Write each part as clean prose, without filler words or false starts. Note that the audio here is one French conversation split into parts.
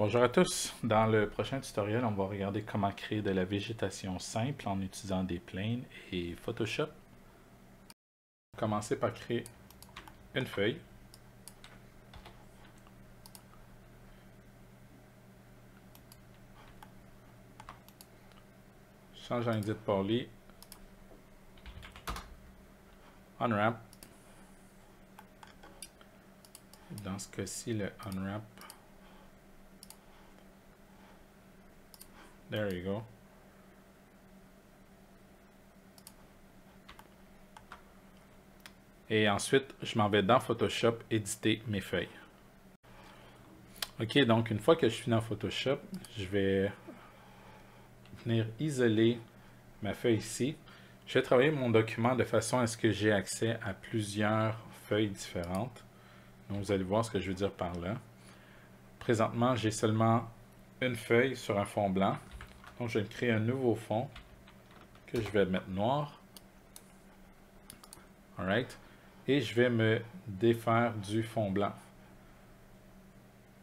Bonjour à tous. Dans le prochain tutoriel, on va regarder comment créer de la végétation simple en utilisant des planes et Photoshop. On va commencer par créer une feuille. Change en Edit Poly. Unwrap. Dans ce cas-ci, le Unwrap. There you go. Et ensuite, je m'en vais dans Photoshop éditer mes feuilles. Ok, donc une fois que je suis dans Photoshop, je vais venir isoler ma feuille ici. Je vais travailler mon document de façon à ce que j'ai accès à plusieurs feuilles différentes. Donc, vous allez voir ce que je veux dire par là. Présentement, j'ai seulement une feuille sur un fond blanc. Donc, je vais créer un nouveau fond que je vais mettre noir. Alright. Et je vais me défaire du fond blanc.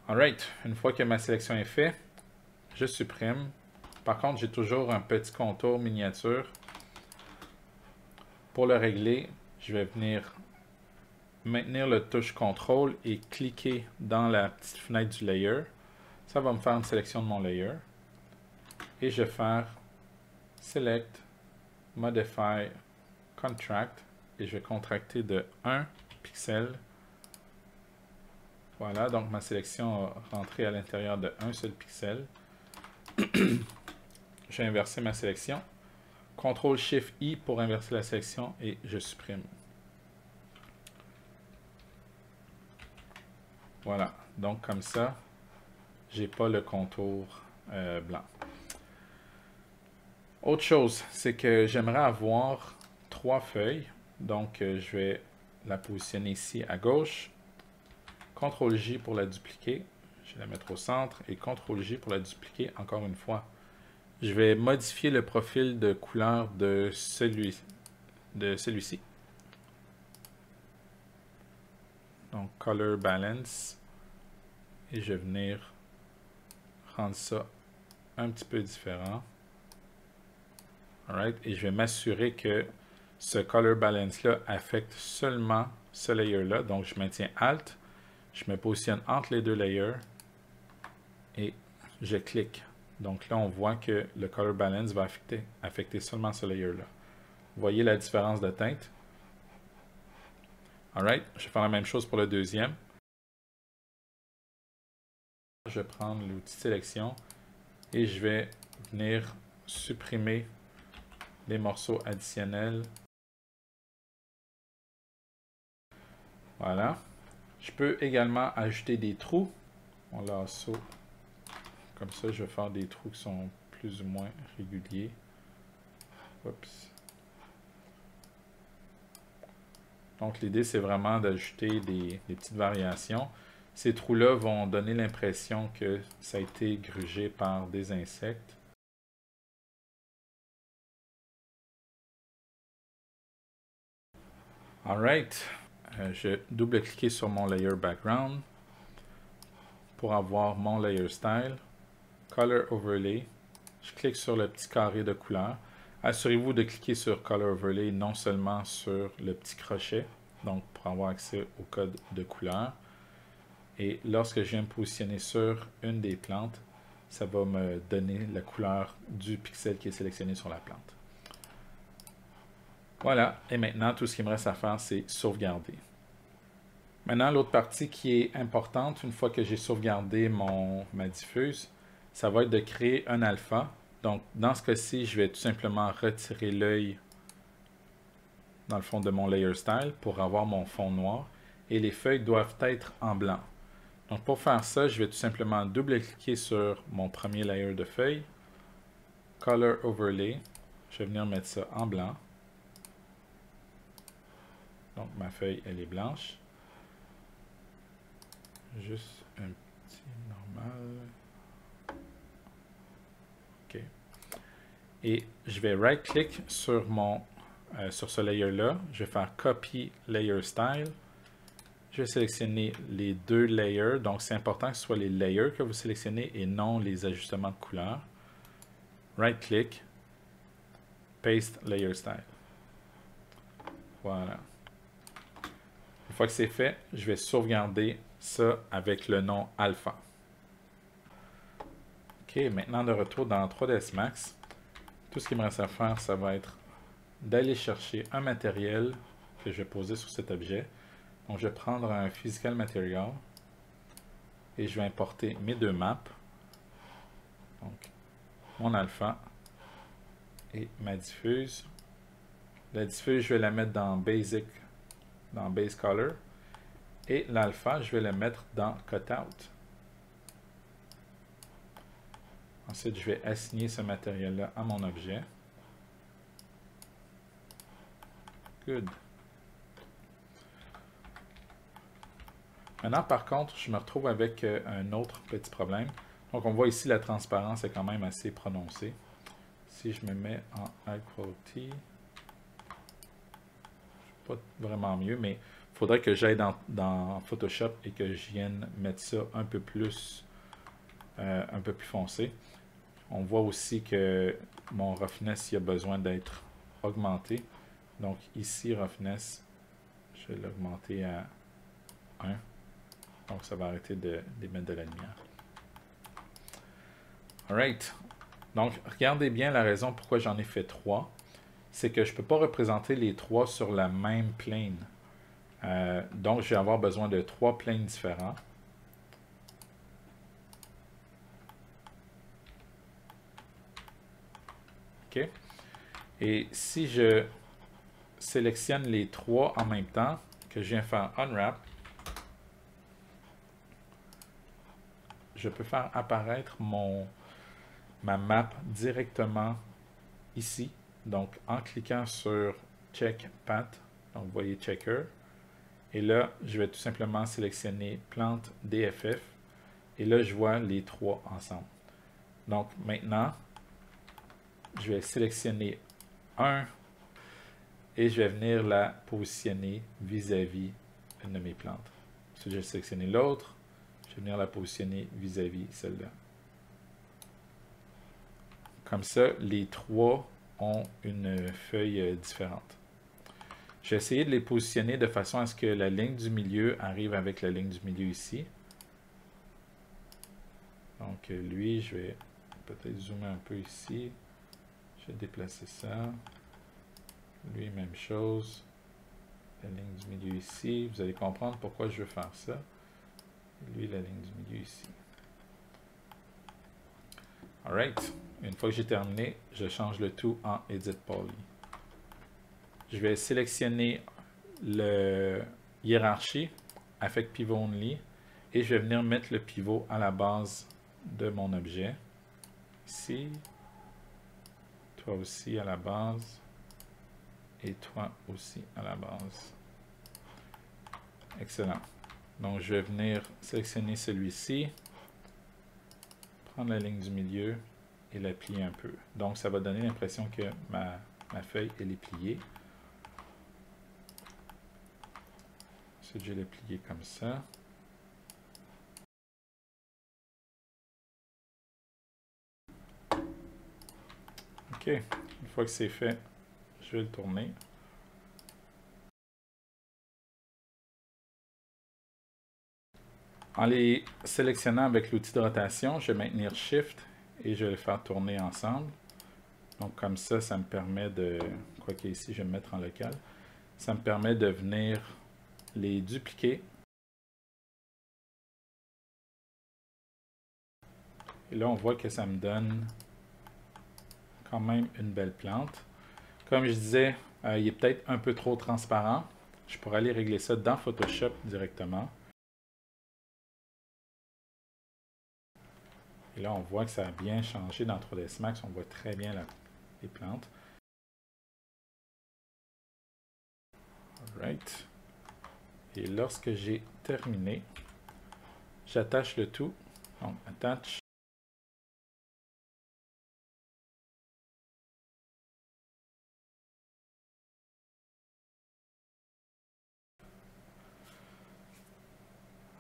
Alright. Une fois que ma sélection est faite, je supprime. Par contre, j'ai toujours un petit contour miniature. Pour le régler, je vais venir maintenir le touche CTRL et cliquer dans la petite fenêtre du layer. Ça va me faire une sélection de mon layer. Et je vais faire Select, Modify, Contract. Et je vais contracter de 1 pixel. Voilà, donc ma sélection a rentré à l'intérieur de un seul pixel. Je vais inverser ma sélection. CTRL-SHIFT-I pour inverser la sélection et je supprime. Voilà, donc comme ça, j'ai pas le contour blanc. Autre chose, c'est que j'aimerais avoir 3 feuilles. Donc, je vais la positionner ici à gauche. CTRL-J pour la dupliquer. Je vais la mettre au centre et CTRL-J pour la dupliquer encore une fois. Je vais modifier le profil de couleur de celui-ci. Donc, Color Balance. Et je vais venir rendre ça un petit peu différent. Alright. Et je vais m'assurer que ce Color Balance-là affecte seulement ce layer-là. Donc, je maintiens Alt. Je me positionne entre les deux layers. Et je clique. Donc là, on voit que le Color Balance va affecter seulement ce layer-là. Vous voyez la différence de teinte. Alright. Je vais faire la même chose pour le deuxième. Je vais prendre l'outil sélection et je vais venir supprimer les morceaux additionnels. Voilà. Je peux également ajouter des trous. On lasso. Comme ça, je vais faire des trous qui sont plus ou moins réguliers. Oups. Donc, l'idée, c'est vraiment d'ajouter des petites variations. Ces trous-là vont donner l'impression que ça a été grugé par des insectes. Alright. Je vais double-cliquer sur mon layer background pour avoir mon layer style. Color overlay. Je clique sur le petit carré de couleur. Assurez-vous de cliquer sur Color Overlay, non seulement sur le petit crochet, donc pour avoir accès au code de couleur. Et lorsque je viens me positionner sur une des plantes, ça va me donner la couleur du pixel qui est sélectionné sur la plante. Voilà, et maintenant, tout ce qu'il me reste à faire, c'est sauvegarder. Maintenant, l'autre partie qui est importante, une fois que j'ai sauvegardé ma diffuse, ça va être de créer un alpha. Donc, dans ce cas-ci, je vais tout simplement retirer l'œil dans le fond de mon layer style pour avoir mon fond noir. Et les feuilles doivent être en blanc. Donc, pour faire ça, je vais tout simplement double-cliquer sur mon premier layer de feuilles. Color Overlay. Je vais venir mettre ça en blanc. Donc, ma feuille, elle est blanche. Juste un petit normal. OK. Et je vais right-click sur ce layer-là. Je vais faire Copy Layer Style. Je Je vais sélectionner les deux layers. Donc, c'est important que ce soit les layers que vous sélectionnez et non les ajustements de couleur. Right-click, Paste Layer Style. Voilà. Une fois que c'est fait, je vais sauvegarder ça avec le nom alpha. OK, maintenant de retour dans 3ds Max, tout ce qu'il me reste à faire, ça va être d'aller chercher un matériel que je vais poser sur cet objet. Donc, je vais prendre un Physical Material et je vais importer mes deux maps. Donc, mon alpha et ma diffuse. La diffuse, je vais la mettre dans Basic, dans Base Color. Et l'alpha, je vais le mettre dans Cutout. Ensuite, je vais assigner ce matériel-là à mon objet. Good. Maintenant, par contre, je me retrouve avec un autre petit problème. Donc, on voit ici la transparence est quand même assez prononcée. Si je me mets en High Quality, pas vraiment mieux, mais il faudrait que j'aille dans Photoshop et que je vienne mettre ça un peu plus foncé. On voit aussi que mon roughness, il a besoin d'être augmenté. Donc ici, roughness, je vais l'augmenter à 1. Donc ça va arrêter d'émettre de la lumière. Alright. Donc regardez bien la raison pourquoi j'en ai fait 3. C'est que je ne peux pas représenter les 3 sur la même plane. Donc je vais avoir besoin de 3 planes différents. OK. Et si je sélectionne les 3 en même temps, que je viens faire Unwrap, je peux faire apparaître ma map directement ici. Donc, en cliquant sur Check Path, donc vous voyez Checker, et là, je vais tout simplement sélectionner Plante DFF, et là, je vois les 3 ensemble. Donc, maintenant, je vais sélectionner un et je vais venir la positionner vis-à-vis une de mes plantes. Ensuite, je vais sélectionner l'autre, je vais venir la positionner vis-à-vis celle-là. Comme ça, les 3 ont une feuille différente. Je vais essayer de les positionner de façon à ce que la ligne du milieu arrive avec la ligne du milieu ici. Donc lui, je vais peut-être zoomer un peu ici. Je vais déplacer ça. Lui, même chose. La ligne du milieu ici. Vous allez comprendre pourquoi je veux faire ça. Et lui, la ligne du milieu ici. Alright. Une fois que j'ai terminé, je change le tout en Edit Poly. Je vais sélectionner le hiérarchie, Affect Pivot Only, et je vais venir mettre le pivot à la base de mon objet. Ici, toi aussi à la base, et toi aussi à la base. Excellent. Donc, je vais venir sélectionner celui-ci, prendre la ligne du milieu et la plier un peu. Donc, ça va donner l'impression que ma feuille, elle est pliée. Ensuite, je vais la plier comme ça. OK. Une fois que c'est fait, je vais le tourner. En les sélectionnant avec l'outil de rotation, je vais maintenir Shift et je vais les faire tourner ensemble. Donc comme ça, ça me permet de, quoi qu'ici je vais me mettre en local, ça me permet de venir les dupliquer. Et là, on voit que ça me donne quand même une belle plante. Comme je disais, il est peut-être un peu trop transparent. Je pourrais aller régler ça dans Photoshop directement. Et là, on voit que ça a bien changé dans 3ds Max. On voit très bien les plantes. Alright. Et lorsque j'ai terminé, j'attache le tout. Donc, attach.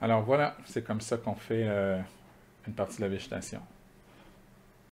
Alors voilà, c'est comme ça qu'on fait une partie de la végétation.